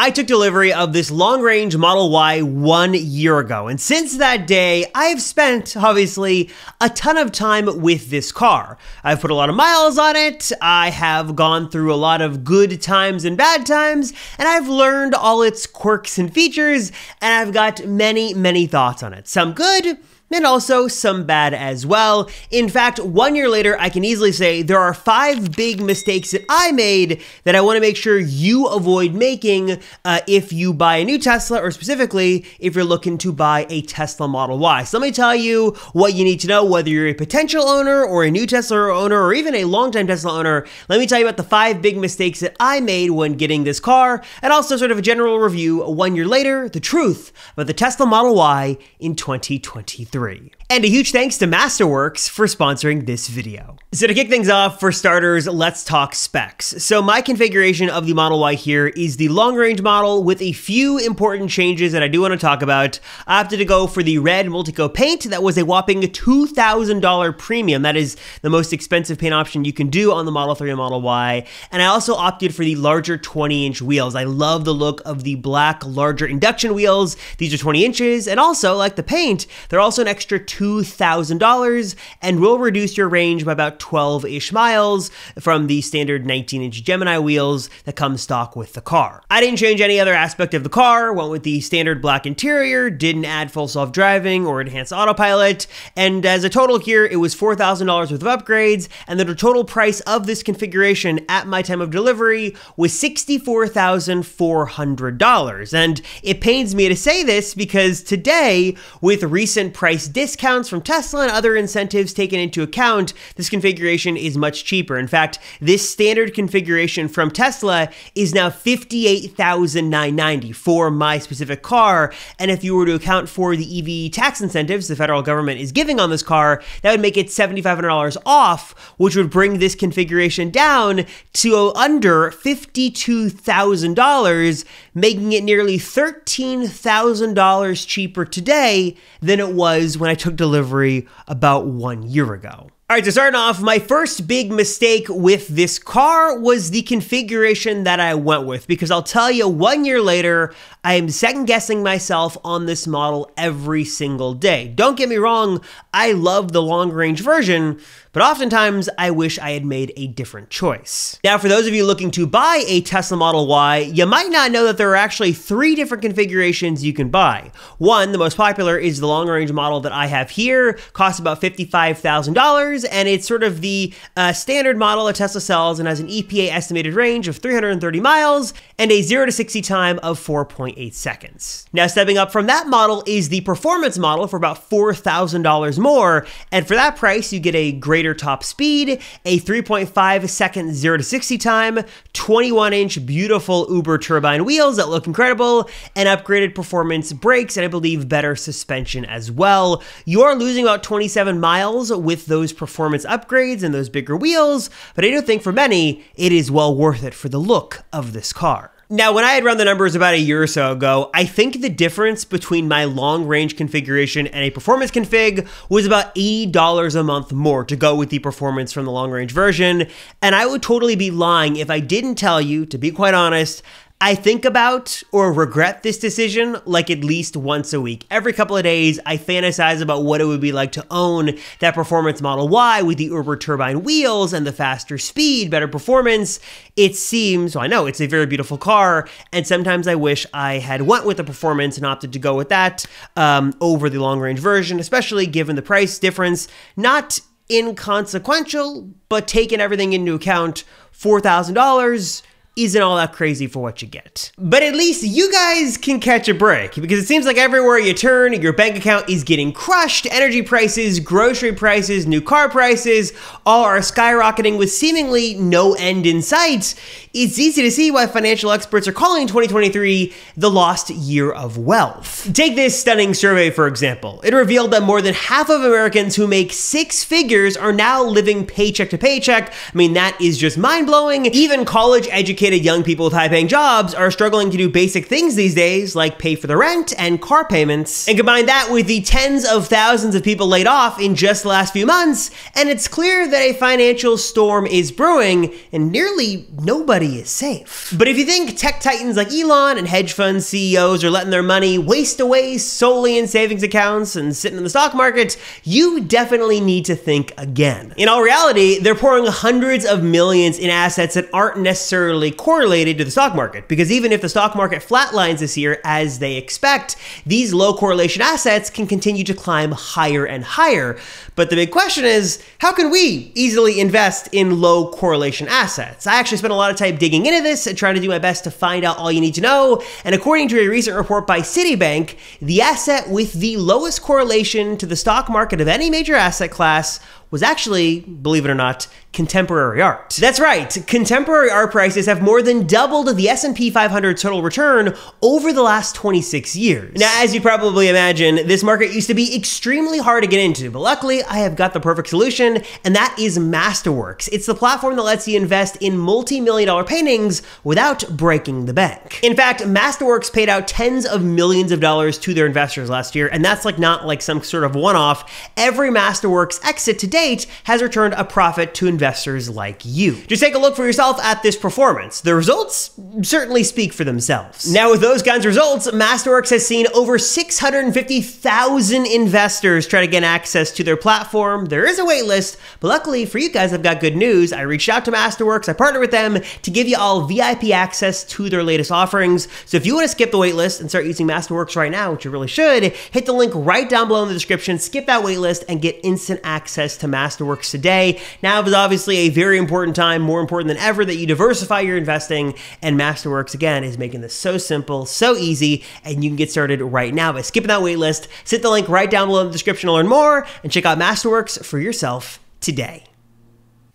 I took delivery of this long-range Model Y 1 year ago, and since that day, I've spent, obviously, a ton of time with this car. I've put a lot of miles on it, I have gone through a lot of good times and bad times, and I've learned all its quirks and features, and I've got many thoughts on it. Some good, and also some bad as well. In fact, 1 year later, I can easily say there are 5 big mistakes that I made that I want to make sure you avoid making if you buy a new Tesla, or specifically if you're looking to buy a Tesla Model Y. So let me tell you what you need to know, whether you're a potential owner or a new Tesla owner or even a longtime Tesla owner. Let me tell you about the 5 big mistakes that I made when getting this car, and also sort of a general review 1 year later, the truth about the Tesla Model Y in 2023. And a huge thanks to Masterworks for sponsoring this video. So to kick things off, for starters, let's talk specs. So my configuration of the Model Y here is the long-range model with a few important changes that I do want to talk about. I opted to go for the red multi-coat paint. That was a whopping $2,000 premium. That is the most expensive paint option you can do on the Model 3 and Model Y. And I also opted for the larger 20-inch wheels. I love the look of the black, larger Induction wheels. These are 20 inches, and also, like the paint, they're also an extra $2,000 and will reduce your range by about 12-ish miles from the standard 19-inch Gemini wheels that come stock with the car. I didn't change any other aspect of the car, went with the standard black interior, didn't add full self-driving or enhanced autopilot, and as a total here, it was $4,000 worth of upgrades, and the total price of this configuration at my time of delivery was $64,400. And it pains me to say this because today, with recent price discounts from Tesla and other incentives taken into account, this configuration is much cheaper. In fact, this standard configuration from Tesla is now $58,990 for my specific car, and if you were to account for the EV tax incentives the federal government is giving on this car, that would make it $7,500 off, which would bring this configuration down to under $52,000, making it nearly $13,000 cheaper today than it was when I took delivery about 1 year ago. All right, so starting off, my first big mistake with this car was the configuration that I went with, because I'll tell you, 1 year later, I am second guessing myself on this model every single day. Don't get me wrong, I love the long range version, but oftentimes I wish I had made a different choice. Now, for those of you looking to buy a Tesla Model Y, you might not know that there are actually 3 different configurations you can buy. One, the most popular, is the long range model that I have here, costs about $55,000, and it's sort of the standard model that Tesla sells and has an EPA estimated range of 330 miles and a 0 to 60 time of 4.8 seconds. Now, stepping up from that model is the performance model for about $4,000 more, and for that price, you get a greater top speed, a 3.5 second 0 to 60 time, 21-inch beautiful Uberturbine wheels that look incredible, and upgraded performance brakes, and I believe better suspension as well. You are losing about 27 miles with those performance upgrades and those bigger wheels, but I do think for many, it is well worth it for the look of this car. Now, when I had run the numbers about a year or so ago, I think the difference between my long-range configuration and a performance config was about $80 a month more to go with the performance from the long-range version, and I would totally be lying if I didn't tell you, to be quite honest, I think about or regret this decision like at least once a week. Every couple of days, I fantasize about what it would be like to own that performance Model Y with the Uberturbine wheels and the faster speed, better performance. It seems, well, I know it's a very beautiful car, and sometimes I wish I had went with the performance and opted to go with that over the long-range version, especially given the price difference. Not inconsequential, but taking everything into account, $4,000 isn't all that crazy for what you get. But at least you guys can catch a break, because it seems like everywhere you turn, your bank account is getting crushed. Energy prices, grocery prices, new car prices, all are skyrocketing with seemingly no end in sight. It's easy to see why financial experts are calling 2023 the lost year of wealth. Take this stunning survey, for example. It revealed that more than half of Americans who make 6 figures are now living paycheck to paycheck. I mean, that is just mind-blowing. Even college-educated young people with high-paying jobs are struggling to do basic things these days, like pay for the rent and car payments. And combine that with the tens of thousands of people laid off in just the last few months, and it's clear that a financial storm is brewing, and nearly nobody nobody is safe. But if you think tech titans like Elon and hedge fund CEOs are letting their money waste away solely in savings accounts and sitting in the stock market, you definitely need to think again. In all reality, they're pouring hundreds of millions in assets that aren't necessarily correlated to the stock market, because even if the stock market flatlines this year as they expect, these low correlation assets can continue to climb higher and higher. But the big question is, how can we easily invest in low correlation assets? I actually spent a lot of time digging into this and trying to do my best to find out all you need to know. And according to a recent report by Citibank, the asset with the lowest correlation to the stock market of any major asset class was actually, believe it or not, contemporary art. That's right, contemporary art prices have more than doubled the S&P 500 total return over the last 26 years. Now, as you probably imagine, this market used to be extremely hard to get into, but luckily I have got the perfect solution, and that is Masterworks. It's the platform that lets you invest in multi-million-dollar paintings without breaking the bank. In fact, Masterworks paid out tens of millions of dollars to their investors last year, and that's not like some sort of one-off. Every Masterworks exit to date has returned a profit to investors like you. Just take a look for yourself at this performance. The results certainly speak for themselves. Now, with those kinds of results, Masterworks has seen over 650,000 investors try to get access to their platform. There is a wait list, but luckily for you guys, I've got good news. I reached out to Masterworks, I partnered with them to give you all VIP access to their latest offerings. So if you want to skip the wait list and start using Masterworks right now, which you really should, hit the link right down below in the description, skip that wait list, and get instant access to Masterworks today. Now is obviously a very important time, more important than ever, that you diversify your investing, and Masterworks, again, is making this so simple, so easy, and you can get started right now by skipping that wait list. Hit the link right down below in the description to learn more, and check out Masterworks for yourself today.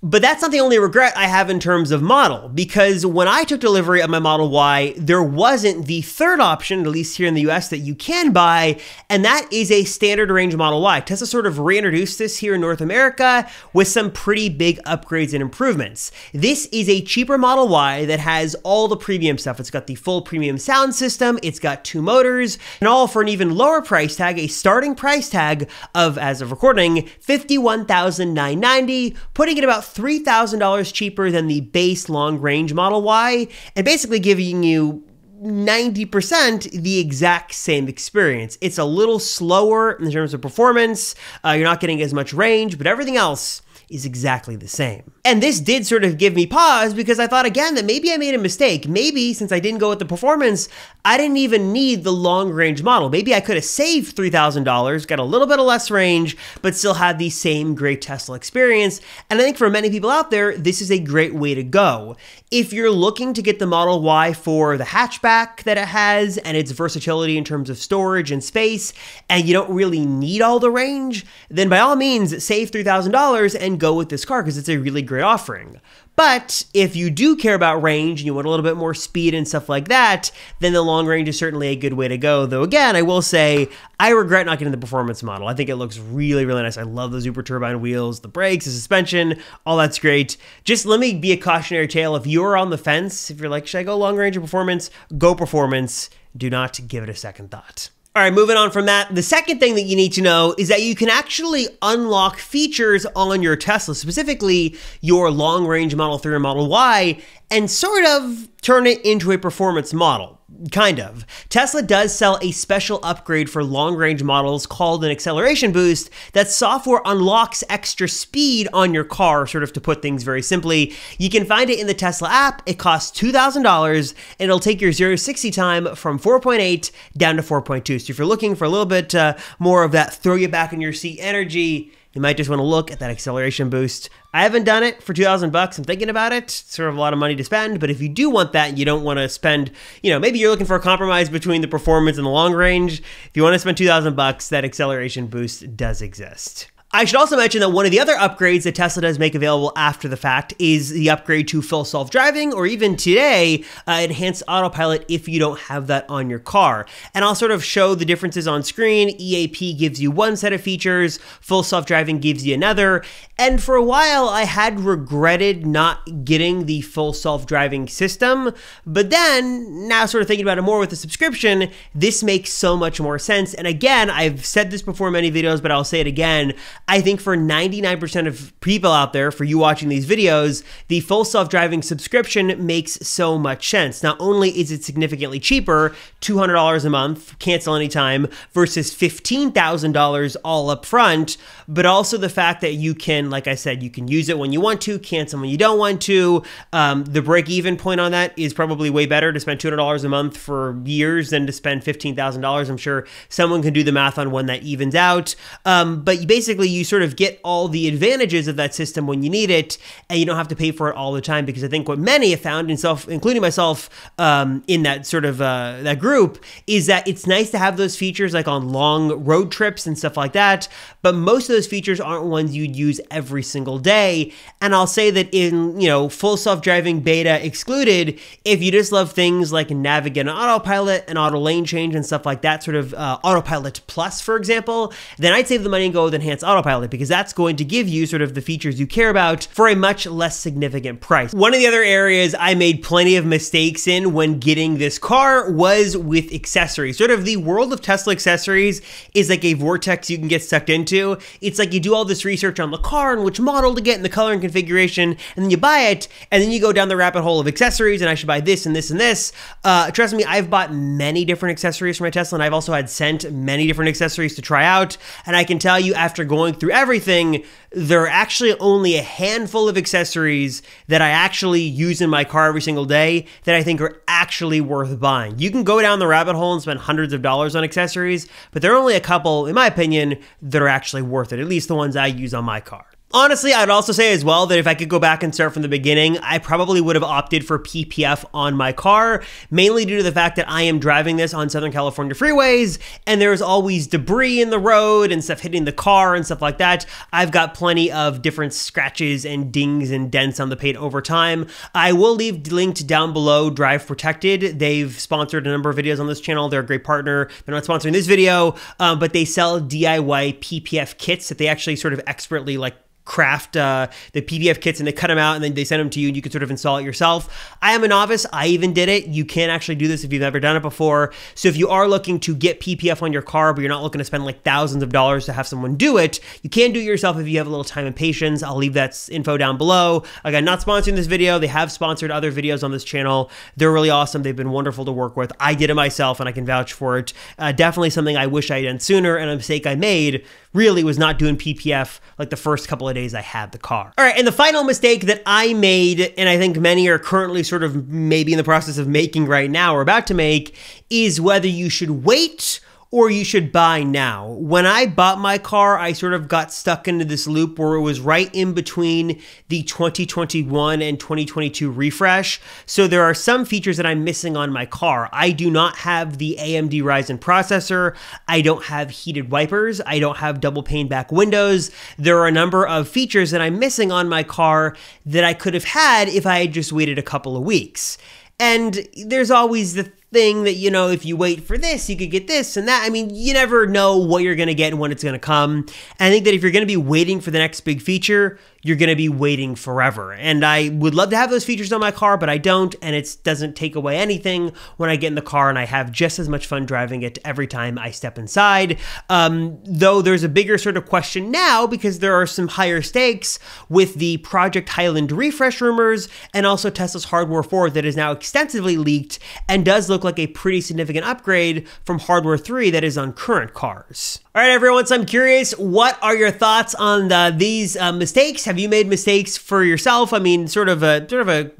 But that's not the only regret I have in terms of model, because when I took delivery of my Model Y, there wasn't the third option, at least here in the US, that you can buy, and that is a standard range Model Y. Tesla sort of reintroduced this here in North America with some pretty big upgrades and improvements. This is a cheaper Model Y that has all the premium stuff. It's got the full premium sound system, it's got 2 motors, and all for an even lower price tag, a starting price tag of, as of recording, $51,990, putting it about $3,000 cheaper than the base long-range Model Y, and basically giving you 90% the exact same experience. It's a little slower in terms of performance, you're not getting as much range, but everything else is exactly the same. And this did sort of give me pause, because I thought again that maybe I made a mistake. Maybe since I didn't go with the performance, I didn't even need the long range model. Maybe I could have saved $3,000, got a little bit of less range, but still had the same great Tesla experience. And I think for many people out there, this is a great way to go. If you're looking to get the Model Y for the hatchback that it has and its versatility in terms of storage and space, and you don't really need all the range, then by all means, save $3,000 and go with this car, because it's a really great offering. But if you do care about range and you want a little bit more speed and stuff like that, then the long range is certainly a good way to go. Though again, I will say, I regret not getting the performance model. I think it looks really, really nice. I love those Uberturbine wheels, the brakes, the suspension, all that's great. Just let me be a cautionary tale. If you're on the fence, if you're like, should I go long range or performance? Go performance. Do not give it a second thought. All right, moving on from that, the second thing that you need to know is that you can actually unlock features on your Tesla, specifically your long-range Model 3 or Model Y, and sort of turn it into a performance model. Kind of. Tesla does sell a special upgrade for long-range models called an acceleration boost. That software unlocks extra speed on your car, sort of to put things very simply. You can find it in the Tesla app. It costs $2,000, and it'll take your 0-60 time from 4.8 down to 4.2. So if you're looking for a little bit more of that throw you back in your seat energy, you might just want to look at that acceleration boost. I haven't done it for $2,000. I'm thinking about it. It's sort of a lot of money to spend, but if you do want that and you don't want to spend, maybe you're looking for a compromise between the performance and the long range. If you want to spend $2,000, that acceleration boost does exist. I should also mention that one of the other upgrades that Tesla does make available after the fact is the upgrade to full self-driving, or even today, enhanced autopilot if you don't have that on your car. And I'll sort of show the differences on screen. EAP gives you one set of features, full self-driving gives you another. And for a while, I had regretted not getting the full self-driving system, but then, now sort of thinking about it more with the subscription, this makes so much more sense. And again, I've said this before in many videos, but I'll say it again, I think for 99% of people out there, for you watching these videos, the full self-driving subscription makes so much sense. Not only is it significantly cheaper, $200 a month, cancel anytime, versus $15,000 all up front, but also the fact that you can, like I said, you can use it when you want to, cancel when you don't want to. The break-even point on that is probably way better to spend $200 a month for years than to spend $15,000. I'm sure someone can do the math on when that evens out. But basically, you sort of get all the advantages of that system when you need it, and you don't have to pay for it all the time, because I think what many have found, including myself, in that sort of that group, is that it's nice to have those features like on long road trips and stuff like that, but most of those features aren't ones you'd use every single day. And I'll say that in, full self-driving beta excluded, if you just love things like navigate and autopilot and auto lane change and stuff like that, sort of autopilot plus, for example, then I'd save the money and go with enhanced autopilot, because that's going to give you sort of the features you care about for a much less significant price. One of the other areas I made plenty of mistakes in when getting this car was with accessories. Sort of the world of Tesla accessories is like a vortex you can get sucked into. It's like you do all this research on the car and which model to get and the color and configuration, and then you buy it, and then you go down the rabbit hole of accessories, and I should buy this and this and this. Trust me, I've bought many different accessories for my Tesla, and I've also had sent many different accessories to try out, and I can tell you, after going through everything, there are actually only a handful of accessories that I actually use in my car every single day that I think are actually worth buying. You can go down the rabbit hole and spend hundreds of dollars on accessories, but there are only a couple, in my opinion, that are actually worth it, at least the ones I use on my car. Honestly, I'd also say as well that if I could go back and start from the beginning, I probably would have opted for PPF on my car, mainly due to the fact that I am driving this on Southern California freeways, and there's always debris in the road and stuff hitting the car and stuff like that. I've got plenty of different scratches and dings and dents on the paint over time. I will leave linked down below Drive Protected. They've sponsored a number of videos on this channel. They're a great partner. They're not sponsoring this video, but they sell DIY PPF kits that they actually sort of expertly craft the PPF kits, and they cut them out and then they send them to you and you can sort of install it yourself. I am a novice. I even did it. You can actually do this if you've never done it before. So if you are looking to get PPF on your car, but you're not looking to spend like thousands of dollars to have someone do it, you can do it yourself if you have a little time and patience. I'll leave that info down below. Again, not sponsoring this video. They have sponsored other videos on this channel. They're really awesome. They've been wonderful to work with. I did it myself and I can vouch for it. Definitely something I wish I had done sooner, and a mistake I made really was not doing PPF like the first couple of days I had the car. All right, and the final mistake that I made, and I think many are currently sort of maybe in the process of making right now or about to make, is whether you should wait or you should buy now. When I bought my car, I sort of got stuck into this loop where it was right in between the 2021 and 2022 refresh. So there are some features that I'm missing on my car. I do not have the AMD Ryzen processor. I don't have heated wipers. I don't have double pane back windows. There are a number of features that I'm missing on my car that I could have had if I had just waited a couple of weeks. And there's always the thing that, if you wait for this, you could get this and that. I mean, you never know what you're going to get and when it's going to come. And I think that if you're going to be waiting for the next big feature, you're going to be waiting forever. And I would love to have those features on my car, but I don't, and it doesn't take away anything when I get in the car and I have just as much fun driving it every time I step inside. Though there's a bigger sort of question now, because there are some higher stakes with the Project Highland refresh rumors, and also Tesla's Hardware 4 that is now extensively leaked and does look like a pretty significant upgrade from Hardware 3 that is on current cars. All right, everyone, so I'm curious, what are your thoughts on these mistakes? Have you made mistakes for yourself? I mean, sort of a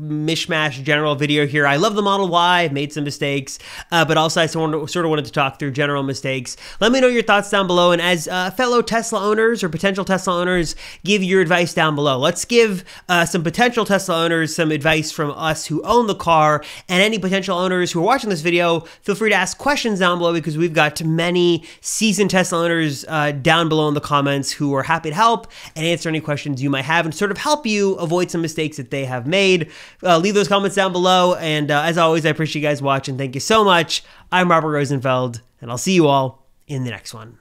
mishmash general video here. I love the Model Y. I've made some mistakes, but also I sort of wanted to talk through general mistakes. Let me know your thoughts down below, and as fellow Tesla owners or potential Tesla owners, give your advice down below. Let's give some potential Tesla owners some advice from us who own the car, and any potential owners who are watching this video, feel free to ask questions down below, because we've got many seasoned Tesla owners down below in the comments who are happy to help and answer any questions you might have and sort of help you avoid some mistakes that they have made. Leave those comments down below, and as always, I appreciate you guys watching. Thank you so much. I'm Robert Rosenfeld, and I'll see you all in the next one.